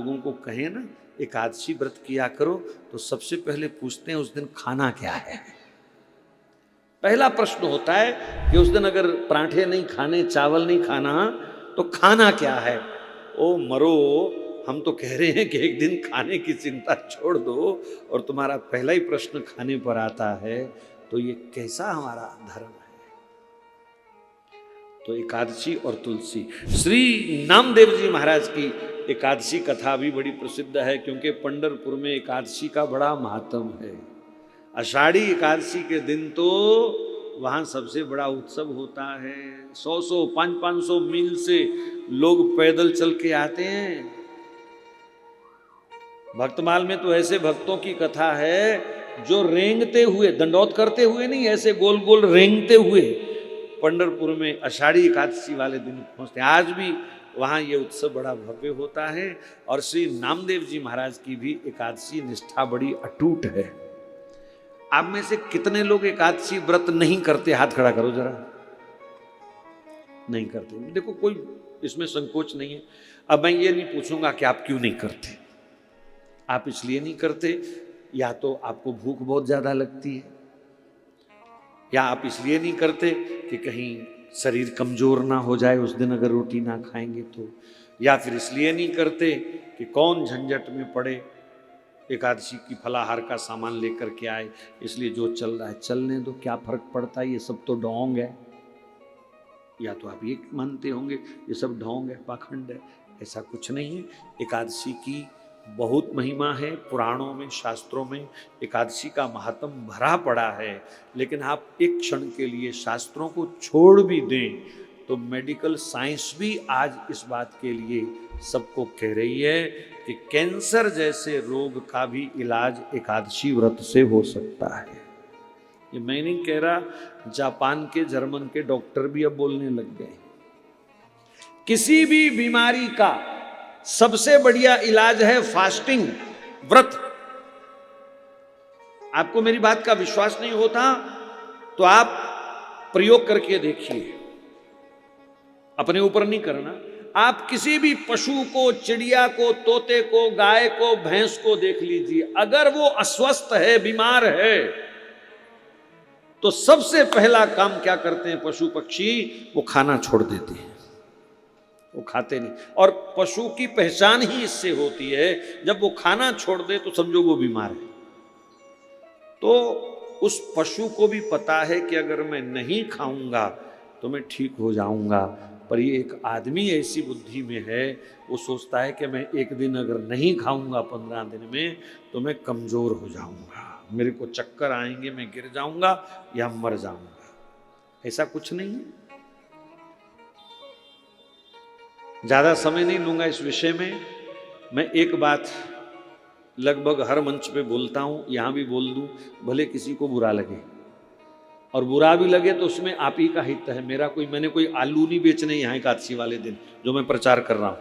लोगों को कहें ना एकादशी व्रत किया करो, तो सबसे पहले पूछते हैं उस दिन खाना क्या है। पहला प्रश्न होता है कि उस दिन अगर पराठे नहीं खाने, चावल नहीं खाना, तो खाना क्या है। ओ मरो, हम तो कह रहे हैं कि एक दिन खाने की चिंता छोड़ दो और तुम्हारा पहला ही प्रश्न खाने पर आता है, तो ये कैसा हमारा धर्म है। तो एकादशी और तुलसी, श्री नामदेव जी महाराज की एकादशी कथा भी बड़ी प्रसिद्ध है, क्योंकि पंढरपुर में एकादशी का बड़ा महात्म है। आषाढ़ी एकादशी के दिन तो वहाँ सबसे बड़ा उत्सव होता है। 100-100, 500-500 मील से लोग पैदल चल के आते हैं। भक्तमाल में तो ऐसे भक्तों की कथा है जो रेंगते हुए, दंडौत करते हुए नहीं, ऐसे गोल गोल रेंगते हुए पंढरपुर में आषाढ़ी एकादशी वाले दिन पहुंचते हैं। आज भी वहाँ ये उत्सव बड़ा भव्य होता है। और श्री नामदेव जी महाराज की भी एकादशी निष्ठा बड़ी अटूट है। आप में से कितने लोग एकादशी व्रत नहीं करते? हाथ खड़ा करो जरा। नहीं करते। देखो, कोई इसमें संकोच नहीं है। अब मैं ये नहीं पूछूंगा कि आप क्यों नहीं करते। आप इसलिए नहीं करते, या तो आपको भूख बहुत ज्यादा लगती है, या आप इसलिए नहीं करते कि कहीं शरीर कमजोर ना हो जाए उस दिन अगर रोटी ना खाएंगे तो, या फिर इसलिए नहीं करते कि कौन झंझट में पड़े, एकादशी की फलाहार का सामान लेकर के आए, इसलिए जो चल रहा है चलने दो, क्या फर्क पड़ता है, ये सब तो ढोंग है। या तो आप ये मानते होंगे ये सब ढोंग है, पाखंड है। ऐसा कुछ नहीं है। एकादशी की बहुत महिमा है। पुराणों में, शास्त्रों में एकादशी का महात्म भरा पड़ा है। लेकिन आप एक क्षण के लिए शास्त्रों को छोड़ भी दें तो मेडिकल साइंस भी आज इस बात के लिए सबको कह रही है कि कैंसर जैसे रोग का भी इलाज एकादशी व्रत से हो सकता है। ये मैं नहीं कह रहा, जापान के, जर्मन के डॉक्टर भी अब बोलने लग गए। किसी भी बीमारी का सबसे बढ़िया इलाज है फास्टिंग, व्रत। आपको मेरी बात का विश्वास नहीं होता तो आप प्रयोग करके देखिए, अपने ऊपर नहीं करना। आप किसी भी पशु को, चिड़िया को, तोते को, गाय को, भैंस को देख लीजिए, अगर वो अस्वस्थ है, बीमार है, तो सबसे पहला काम क्या करते हैं पशु पक्षी? वो खाना छोड़ देते हैं, वो खाते नहीं। और पशु की पहचान ही इससे होती है, जब वो खाना छोड़ दे तो समझो वो बीमार है। तो उस पशु को भी पता है कि अगर मैं नहीं खाऊंगा तो मैं ठीक हो जाऊंगा। पर ये एक आदमी ऐसी बुद्धि में है, वो सोचता है कि मैं एक दिन अगर नहीं खाऊंगा 15 दिन में तो मैं कमजोर हो जाऊंगा, मेरे को चक्कर आएंगे, मैं गिर जाऊंगा या मर जाऊंगा। ऐसा कुछ नहीं है। ज़्यादा समय नहीं लूँगा इस विषय में। मैं एक बात लगभग हर मंच पे बोलता हूँ, यहाँ भी बोल दूँ, भले किसी को बुरा लगे, और बुरा भी लगे तो उसमें आप ही का हित है। मैंने कोई आलू नहीं बेचने यहाँ एकादशी वाले दिन जो मैं प्रचार कर रहा हूँ।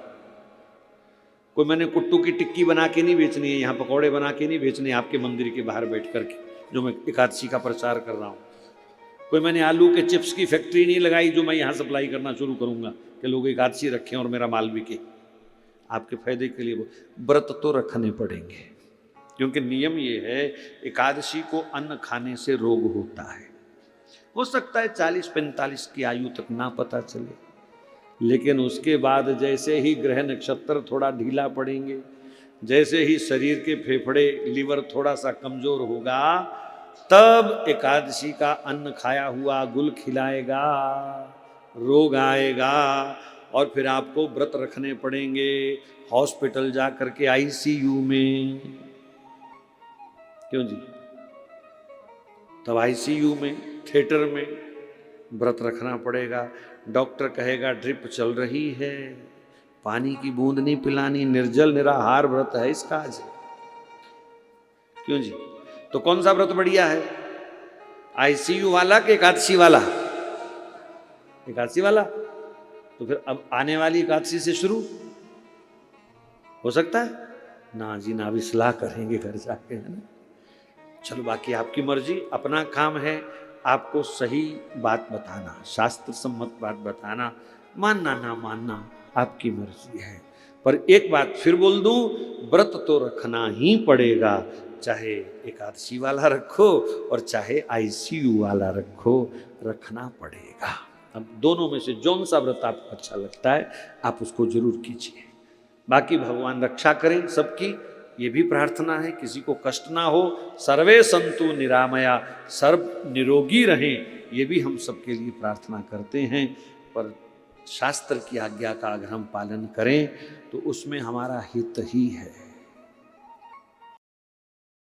कोई मैंने कुट्टू की टिक्की बना के नहीं बेचनी है, यहाँ पकौड़े बना के नहीं बेचने आपके मंदिर के बाहर बैठ करके जो मैं एकादशी का प्रचार कर रहा हूँ। कोई मैंने आलू के चिप्स की फैक्ट्री नहीं लगाई जो मैं यहाँ सप्लाई करना शुरू करूँगा कि लोग एकादशी रखें और मेरा माल बिके। आपके फायदे के लिए व्रत तो रखने पड़ेंगे, क्योंकि नियम ये है एकादशी को अन्न खाने से रोग होता है। हो सकता है 40-45 की आयु तक ना पता चले, लेकिन उसके बाद जैसे ही ग्रह नक्षत्र थोड़ा ढीला पड़ेंगे, जैसे ही शरीर के फेफड़े, लीवर थोड़ा सा कमजोर होगा, तब एकादशी का अन्न खाया हुआ गुल खिलाएगा, रोग आएगा और फिर आपको व्रत रखने पड़ेंगे, हॉस्पिटल जा करके आईसीयू में। क्यों जी? तब आईसीयू में, थिएटर में व्रत रखना पड़ेगा। डॉक्टर कहेगा ड्रिप चल रही है, पानी की बूंद नहीं पिलानी, निर्जल निराहार व्रत है इसका आज। क्यों जी? तो कौन सा व्रत बढ़िया है, आईसीयू वाला कि एकादशी वाला? एकादशी वाला। तो फिर अब आने वाली एकादशी से शुरू हो सकता है ना जी, ना भी सलाह करेंगे घर जाके, है ना। चलो बाकी आपकी मर्जी, अपना काम है आपको सही बात बताना, शास्त्र सम्मत बात बताना, मानना ना मानना आपकी मर्जी है। पर एक बात फिर बोल दूं, व्रत तो रखना ही पड़ेगा, चाहे एकादशी वाला रखो और चाहे आईसीयू वाला रखो, रखना पड़ेगा। अब दोनों में से जौन सा व्रत आपको अच्छा लगता है आप उसको जरूर कीजिए। बाकी भगवान रक्षा करें सबकी, ये भी प्रार्थना है, किसी को कष्ट ना हो, सर्वे संतु निरामया, सर्व निरोगी रहें, ये भी हम सबके लिए प्रार्थना करते हैं। पर शास्त्र की आज्ञा का अगर हम पालन करें तो उसमें हमारा हित ही है।